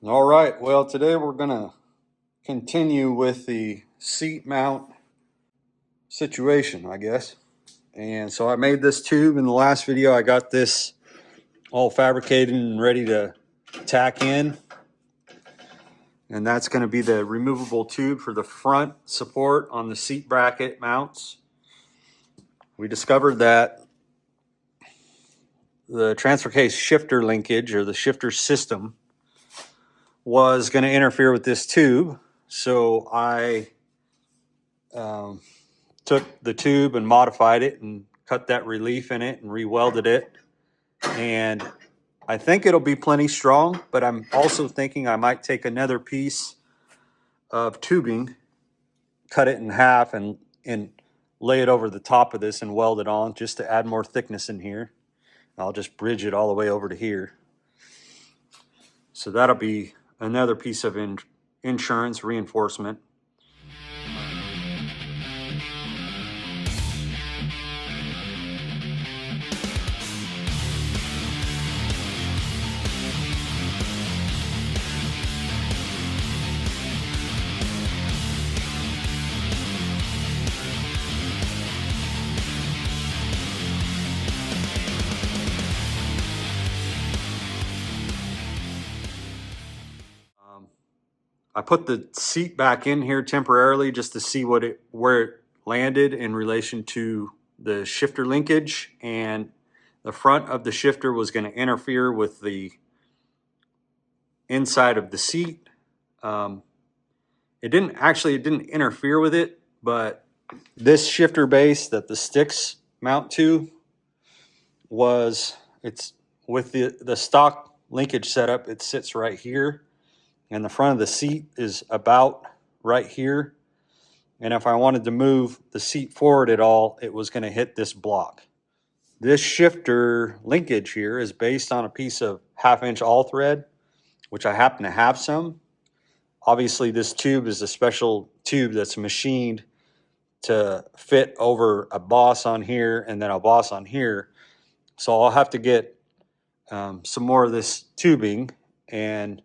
All right, well, today we're gonna continue with the seat mount situation, I guess. And so I made this tube in the last video. I got this all fabricated and ready to tack in. And that's gonna be the removable tube for the front support on the seat bracket mounts. We discovered that the transfer case shifter linkage, or the shifter system, was going to interfere with this tube. So I took the tube and modified it and cut that relief in it and re-welded it. And I think it'll be plenty strong, but I'm also thinking I might take another piece of tubing, cut it in half, and lay it over the top of this and weld it on just to add more thickness in here. I'll just bridge it all the way over to here. So that'll be another piece of insurance reinforcement. I put the seat back in here temporarily just to see where it landed in relation to the shifter linkage, and the front of the shifter was going to interfere with the inside of the seat. It didn't interfere with it, but this shifter base that the sticks mount to it's with the stock linkage setup. It sits right here. And the front of the seat is about right here. And if I wanted to move the seat forward at all, it was going to hit this block. This shifter linkage here is based on a piece of 1/2-inch all thread, which I happen to have some. Obviously, this tube is a special tube that's machined to fit over a boss on here and then a boss on here. So I'll have to get some more of this tubing. And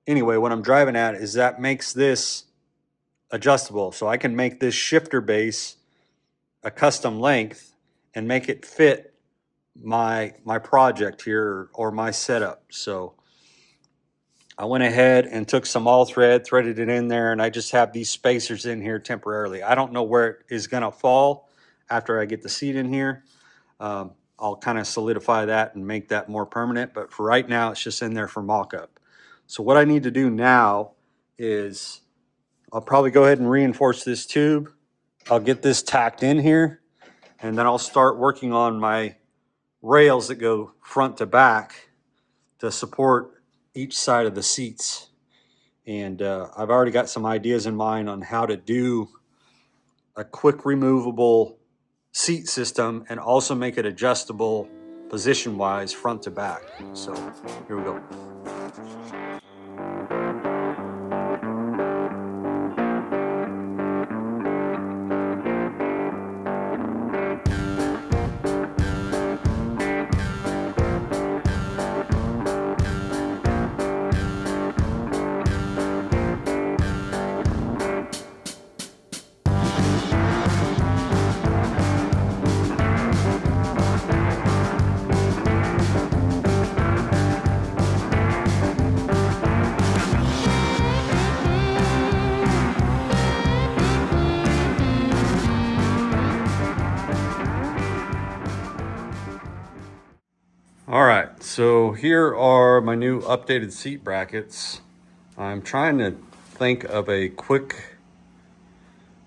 anyway, what I'm driving at is that makes this adjustable. So I can make this shifter base a custom length and make it fit my project here or my setup. So I went ahead and took some all thread, threaded it in there, and I just have these spacers in here temporarily. I don't know where it is gonna fall after I get the seat in here. I'll kind of solidify that and make that more permanent, but for right now, it's just in there for mock-up. So what I need to do now is I'll probably go ahead and reinforce this tube. I'll get this tacked in here, and then I'll start working on my rails that go front to back to support each side of the seats. And I've already got some ideas in mind on how to do a quick removable seat system and also make it adjustable position-wise front to back. So here we go. All right, so here are my new updated seat brackets. I'm trying to think of a quick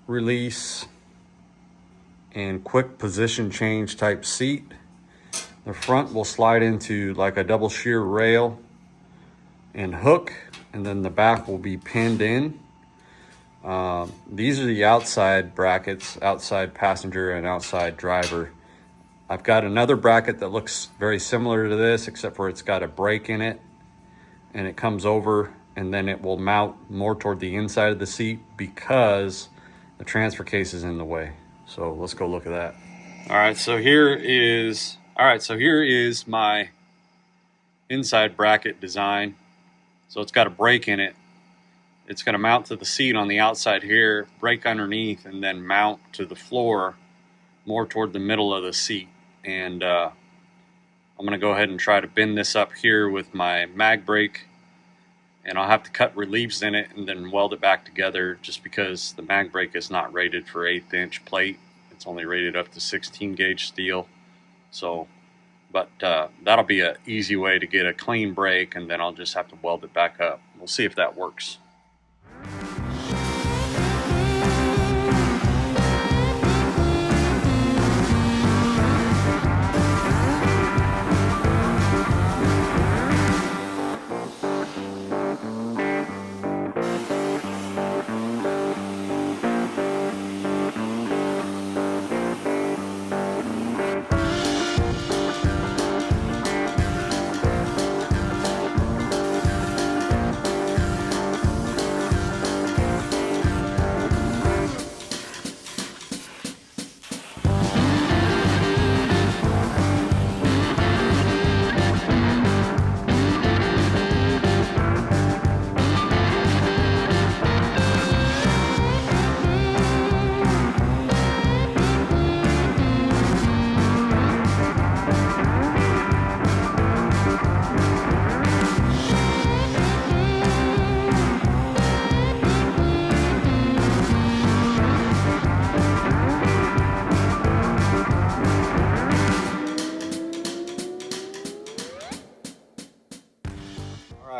release and quick position change type seat. The front will slide into like a double shear rail and hook, and then the back will be pinned in. These are the outside brackets, outside passenger and outside driver. I've got another bracket that looks very similar to this, except for it's got a break in it, and it comes over, and then it will mount more toward the inside of the seat because the transfer case is in the way. So let's go look at that. All right, so here is my inside bracket design. So it's got a brake in it. It's going to mount to the seat on the outside here, brake underneath, and then mount to the floor more toward the middle of the seat. And I'm going to go ahead and try to bend this up here with my mag brake, and I'll have to cut reliefs in it and then weld it back together, just because the mag brake is not rated for 1/8 inch plate. It's only rated up to 16 gauge steel. So, but that'll be an easy way to get a clean brake, and then I'll just have to weld it back up. We'll see if that works.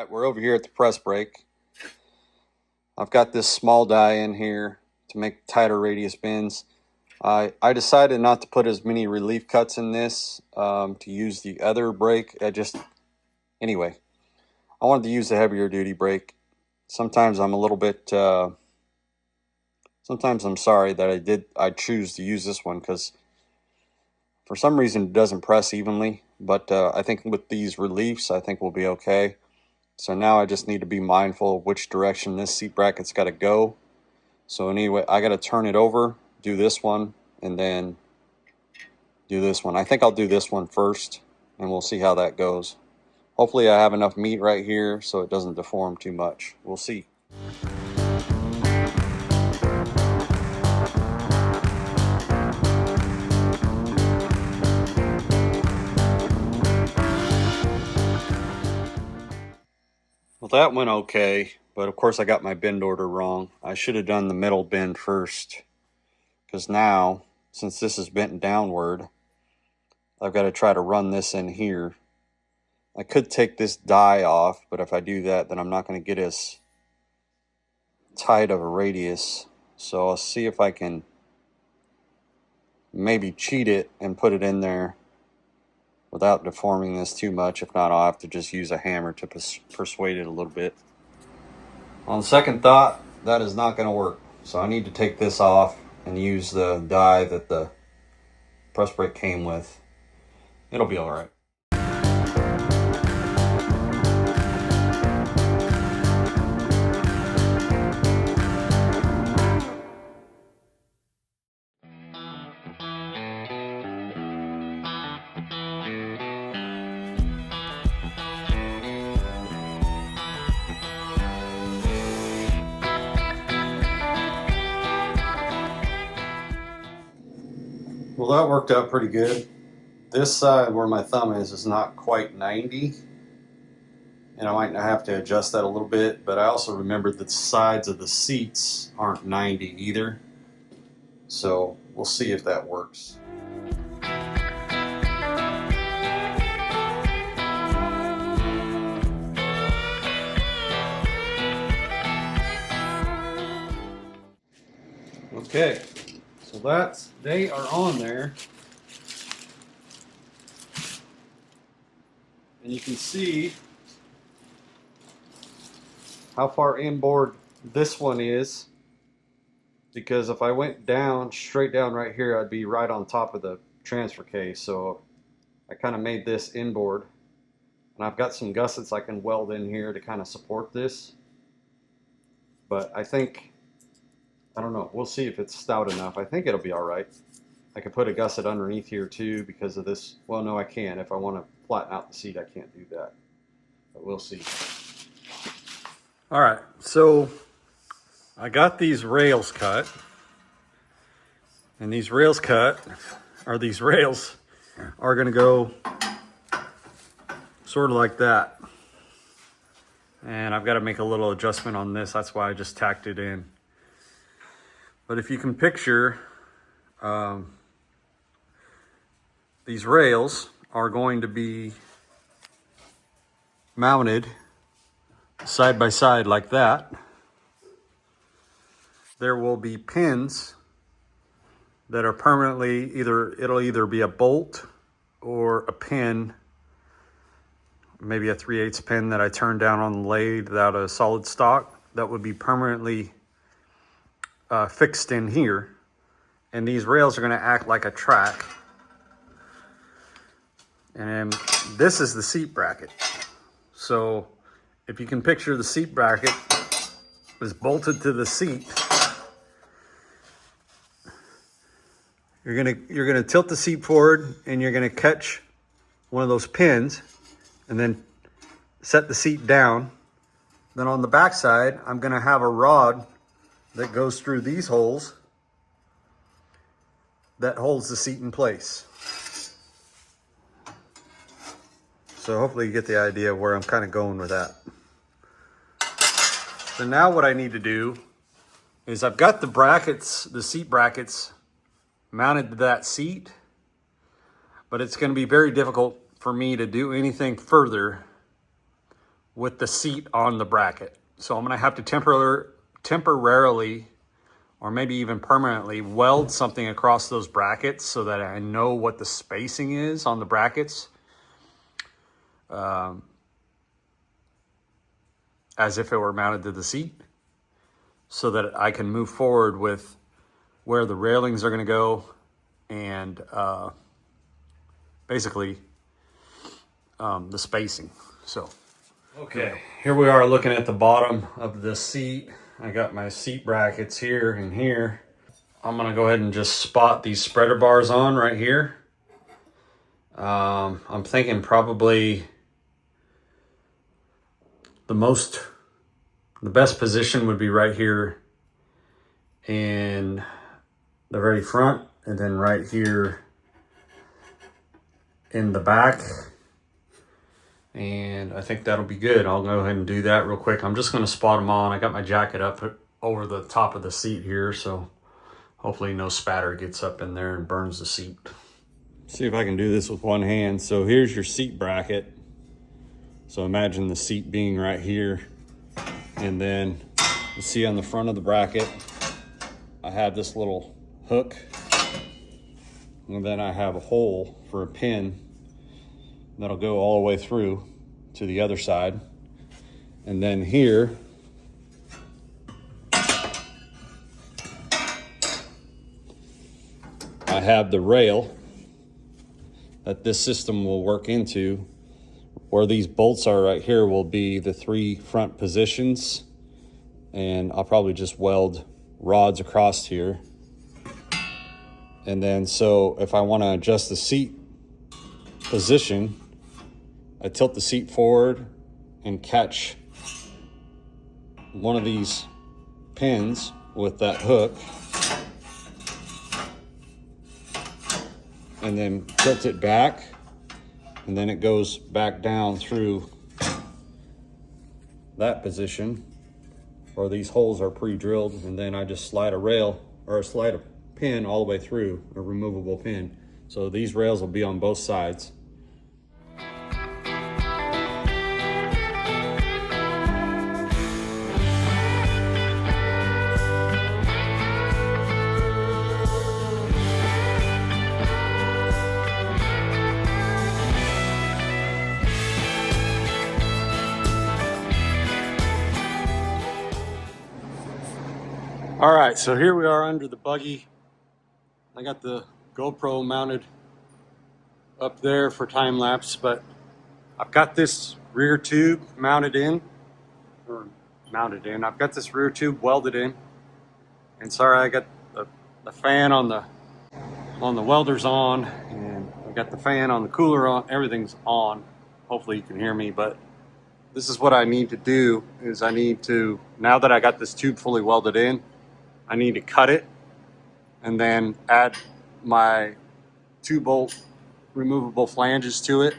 We're over here at the press brake. I've got this small die in here to make tighter radius bends. I decided not to put as many relief cuts in this to use the other brake. Anyway, I wanted to use a heavier duty brake. Sometimes I'm a little bit, sometimes I'm sorry that I choose to use this one, because for some reason it doesn't press evenly. But I think with these reliefs, I think we'll be okay. So now I just need to be mindful of which direction this seat bracket's got to go. So anyway, I got to turn it over, do this one, and then do this one. I think I'll do this one first, and we'll see how that goes. Hopefully I have enough meat right here so it doesn't deform too much. We'll see. Well, that went okay, but of course I got my bend order wrong. I should have done the middle bend first, because now, since this is bent downward, I've got to try to run this in here. I could take this die off, but if I do that, then I'm not going to get as tight of a radius. So I'll see if I can maybe cheat it and put it in there without deforming this too much. If not, I'll have to just use a hammer to persuade it a little bit. On second thought, that is not going to work. So I need to take this off and use the die that the press brake came with. It'll be all right. Well, that worked out pretty good. This side where my thumb is not quite 90, and I might have to adjust that a little bit, but I also remembered that the sides of the seats aren't 90 either, so we'll see if that works. Okay, so they are on there, and you can see how far inboard this one is, because if I went down, straight down right here, I'd be right on top of the transfer case. So I kind of made this inboard, and I've got some gussets I can weld in here to kind of support this. But I don't know, we'll see if it's stout enough. I think it'll be all right. I could put a gusset underneath here too because of this. Well, no, I can't. If I want to flatten out the seat, I can't do that. But we'll see. All right, so I got these rails cut, and these rails are gonna go sort of like that. And I've got to make a little adjustment on this. That's why I just tacked it in. But if you can picture, these rails are going to be mounted side by side like that. There will be pins that are permanently it'll either be a bolt or a pin, maybe a 3/8 pin that I turned down on the lathe without a solid stock, that would be permanently fixed in here. And these rails are going to act like a track. And this is the seat bracket. So if you can picture, the seat bracket is bolted to the seat. You're gonna tilt the seat forward, and you're gonna catch one of those pins and then set the seat down. Then on the back side, I'm gonna have a rod that goes through these holes that holds the seat in place. So hopefully you get the idea of where I'm kind of going with that. So now what I need to do is I've got the brackets, the seat brackets mounted to that seat, but it's going to be very difficult for me to do anything further with the seat on the bracket. So I'm going to have to temporarily, or maybe even permanently, weld something across those brackets so that I know what the spacing is on the brackets, as if it were mounted to the seat, so that I can move forward with where the railings are going to go, and basically the spacing. So okay, here we are looking at the bottom of the seat. I got my seat brackets here and here. I'm going to go ahead and just spot these spreader bars on right here. I'm thinking probably the best position would be right here in the very front, and then right here in the back. And I think that'll be good. I'll go ahead and do that real quick. I'm just going to spot them on. I got my jacket up over the top of the seat here, so hopefully no spatter gets up in there and burns the seat. See if I can do this with one hand. So here's your seat bracket. So imagine the seat being right here, and then you see on the front of the bracket I have this little hook, and then I have a hole for a pin that'll go all the way through to the other side. And then here I have the rail that this system will work into. Where these bolts are right here will be the 3 front positions, and I'll probably just weld rods across here. And then so if I want to adjust the seat position, I tilt the seat forward and catch one of these pins with that hook, and then tilt it back, and then it goes back down through that position, or these holes are pre-drilled, and then I just slide a rail, or slide a pin all the way through, a removable pin. So these rails will be on both sides. All right, so here we are under the buggy. I got the GoPro mounted up there for time lapse, but I've got this rear tube mounted in. I've got this rear tube welded in. And sorry, I got the fan on the welders on, and I've got the fan on the cooler on. Everything's on. Hopefully you can hear me, but this is what I need to do, is I need to, now that I got this tube fully welded in, I need to cut it and then add my 2-bolt removable flanges to it.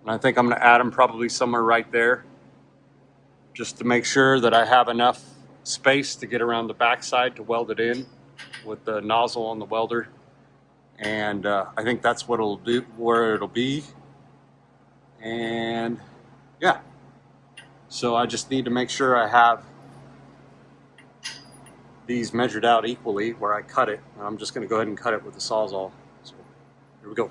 And I think I'm gonna add them probably somewhere right there, just to make sure that I have enough space to get around the backside to weld it in with the nozzle on the welder. And I think that's what it'll do, where it'll be. And yeah, so I just need to make sure I have these measured out equally where I cut it. And I'm just going to go ahead and cut it with the Sawzall. So here we go.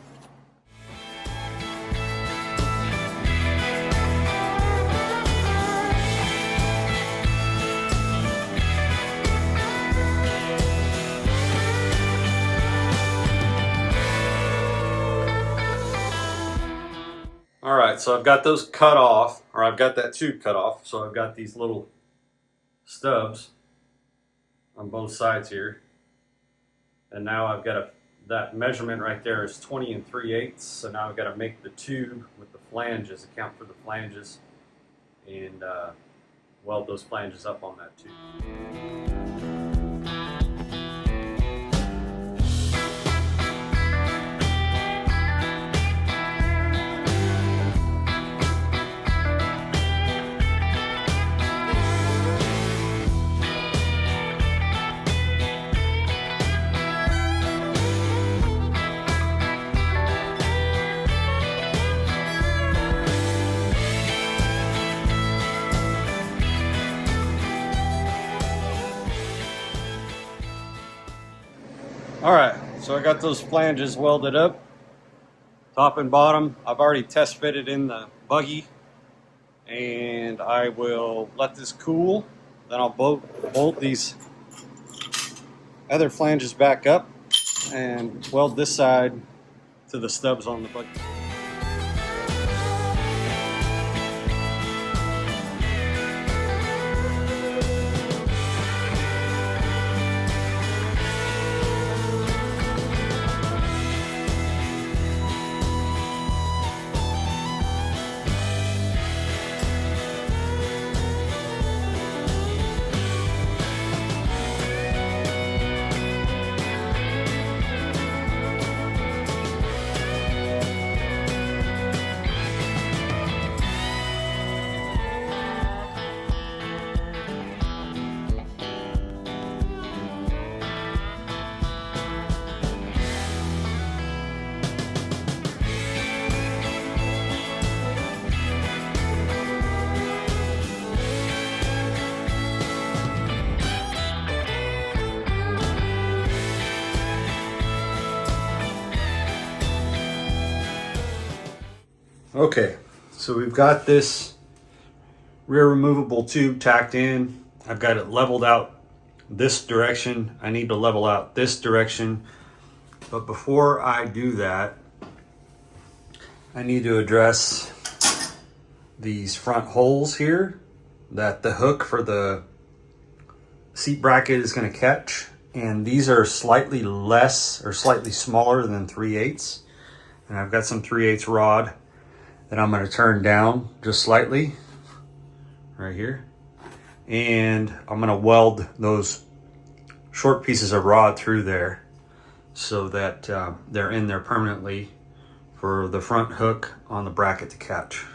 All right, so I've got those cut off, or I've got that tube cut off. So I've got these little stubs on both sides here. And now I've got that measurement right there is 20 3/8. So now I've got to make the tube with the flanges, account for the flanges, and weld those flanges up on that tube. All right, so I got those flanges welded up, top and bottom. I've already test fitted in the buggy, and I will let this cool. Then I'll bolt these other flanges back up and weld this side to the stubs on the buggy. Okay, so we've got this rear removable tube tacked in. I've got it leveled out this direction. I need to level out this direction. But before I do that, I need to address these front holes here that the hook for the seat bracket is going to catch. And these are slightly less or slightly smaller than 3/8. And I've got some 3/8 rod that I'm going to turn down just slightly right here, and I'm going to weld those short pieces of rod through there so that they're in there permanently for the front hook on the bracket to catch.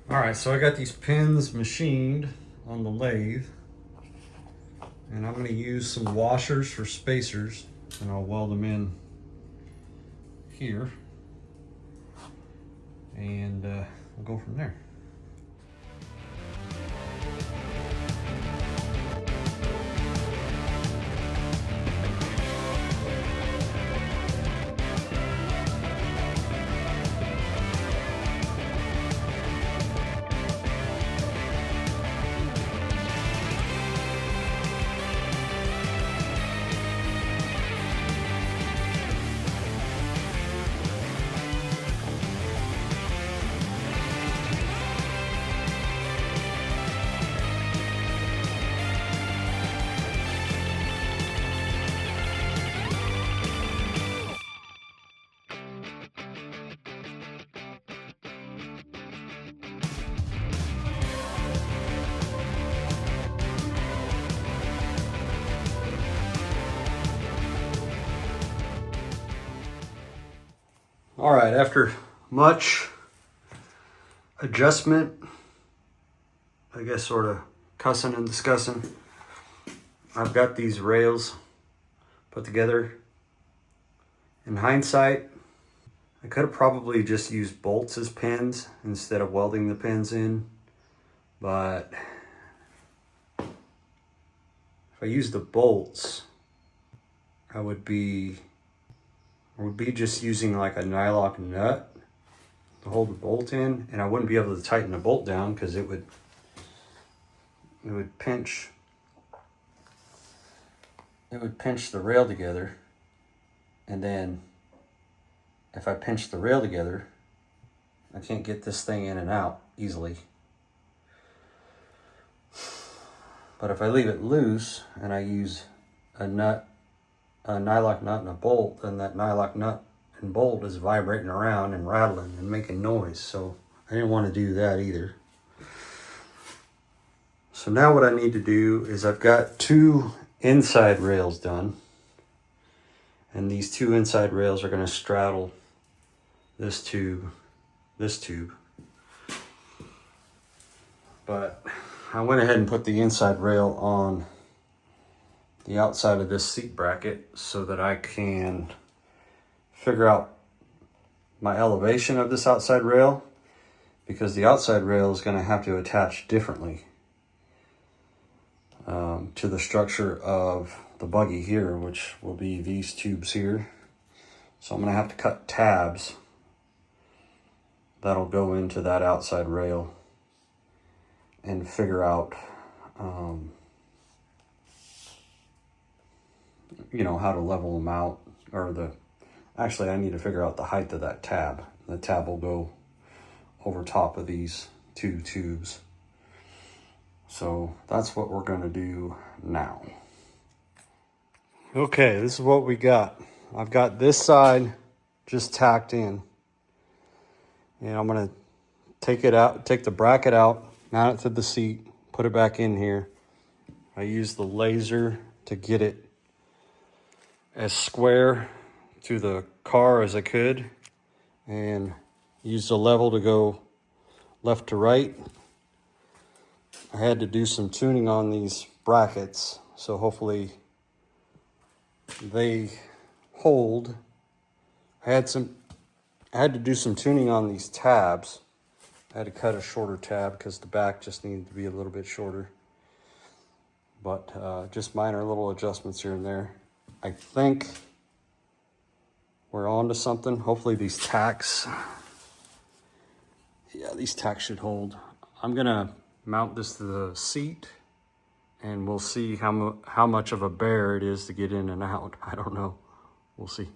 All right, so I got these pins machined on the lathe, And I'm going to use some washers for spacers, and I'll weld them in here, and we'll go from there. All right, after much adjustment, I guess sort of cussing and discussing, I've got these rails put together. In hindsight, I could have probably just used bolts as pins instead of welding the pins in, but if I used the bolts, I would be just using like a nylock nut to hold the bolt in, and I wouldn't be able to tighten the bolt down because it would pinch the rail together. And then if I pinch the rail together, I can't get this thing in and out easily. But if I leave it loose and I use a nylock nut and a bolt, then that nylock nut and bolt is vibrating around and rattling and making noise. So I didn't want to do that either. So now what I need to do is I've got 2 inside rails done. And these 2 inside rails are going to straddle this tube. But I went ahead and put the inside rail on the outside of this seat bracket so that I can figure out my elevation of this outside rail, because the outside rail is going to have to attach differently to the structure of the buggy here, which will be these tubes here. So I'm going to have to cut tabs that'll go into that outside rail and figure out you know, how to level them out, or actually I need to figure out the height of that tab. The tab will go over top of these 2 tubes. So that's what we're going to do now. Okay, this is what we got. I've got this side just tacked in, and I'm going to take it out, take the bracket out, mount it to the seat, put it back in here. I used the laser to get it as square to the car as I could, and used the level to go left to right. I had to do some tuning on these brackets, so hopefully they hold. I had to do some tuning on these tabs. I had to cut a shorter tab because the back just needed to be a little bit shorter. But just minor little adjustments here and there. I think we're on to something. Hopefully these tacks, yeah, these tacks should hold. I'm gonna mount this to the seat, and we'll see how much of a bear it is to get in and out. I don't know. We'll see.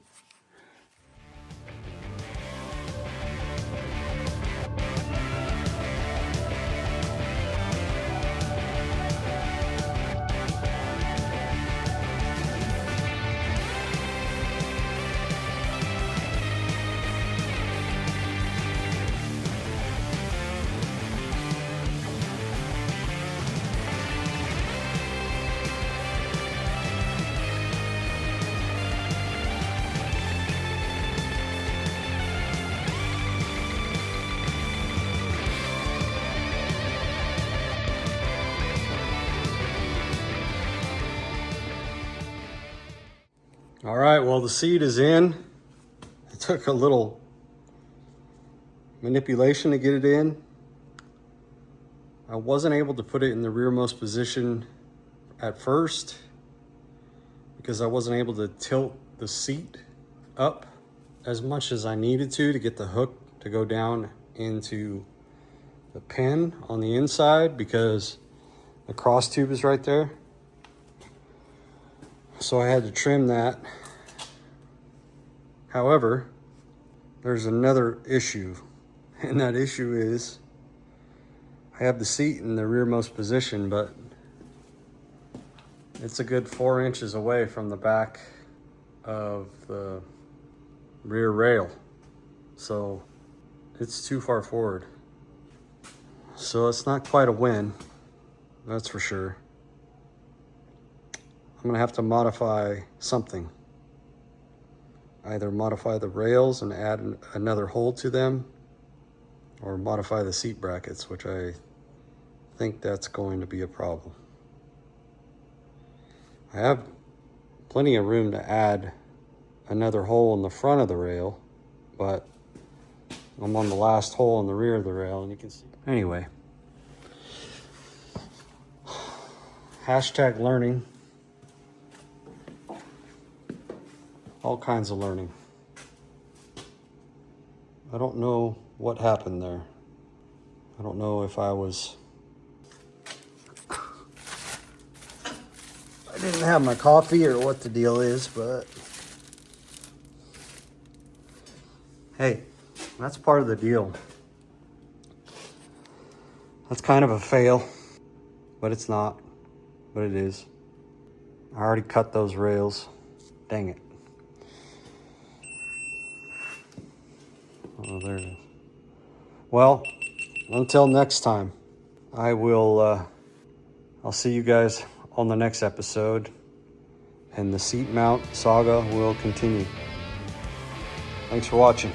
All right, well, the seat is in. It took a little manipulation to get it in. I wasn't able to put it in the rearmost position at first because I wasn't able to tilt the seat up as much as I needed to get the hook to go down into the pin on the inside because the cross tube is right there. So I had to trim that. However, there's another issue, and that issue is I have the seat in the rearmost position, but it's a good 4 inches away from the back of the rear rail. So it's too far forward. So it's not quite a win, that's for sure. I'm gonna have to modify something. Either modify the rails and add another hole to them, or modify the seat brackets, which I think that's going to be a problem. I have plenty of room to add another hole in the front of the rail, but I'm on the last hole in the rear of the rail, and you can see. Anyway, hashtag learning. All kinds of learning. I don't know what happened there. I don't know if I didn't have my coffee or what the deal is, but hey, that's part of the deal. That's kind of a fail, but it's not, but it is. I already cut those rails. Dang it. Oh, there it is. Well, until next time, I'll see you guys on the next episode, and the seat mount saga will continue. Thanks for watching.